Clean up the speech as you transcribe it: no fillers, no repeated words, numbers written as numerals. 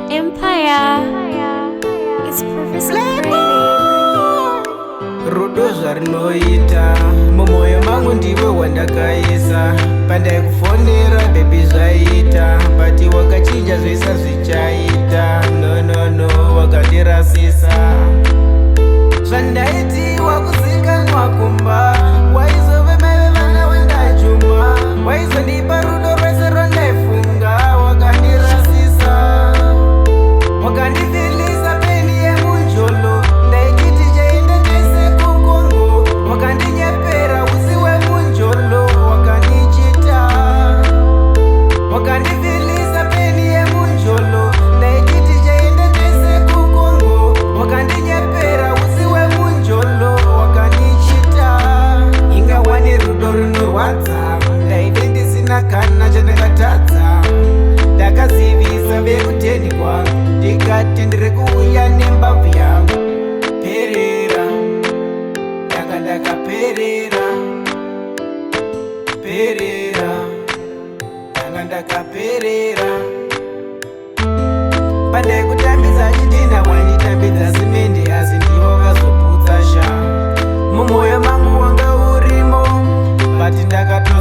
Empire. It's Professor Friday. Rudo zvarinoita mumwoyo mangu ndiwe wandakaisa pandai kufonera bebi zvaita bati wakachinja zvoisa zvichaita no wakandirasisa zvandaitiwa kuzikanwa kumba waizove maive vana wendachuma waizondipa rudo rwese rondaifunga wakandirasisa wakandifilisa peni yemunjolo ndaititi chaende tese kukongo wakandinyepera usi wemunjolo wakandichita wakandifilisa peni yemunjolo ndaititi chaende tese kukongo wakandinyepera usi wemunjolo wakandichita ingawani rudo runorwadza ndaide ndisina kana chandakatadza ndakazivisa vekuteni kwangu ndikati ndiri kuuya nembabvu yangu perera ndanga ndakaperera ndanga ndakaperera pandai kutambidza chidhina wanditambidza simende asi ndivo vakazoputsa sha mumwoyo mangu wanga urimo bati ndakato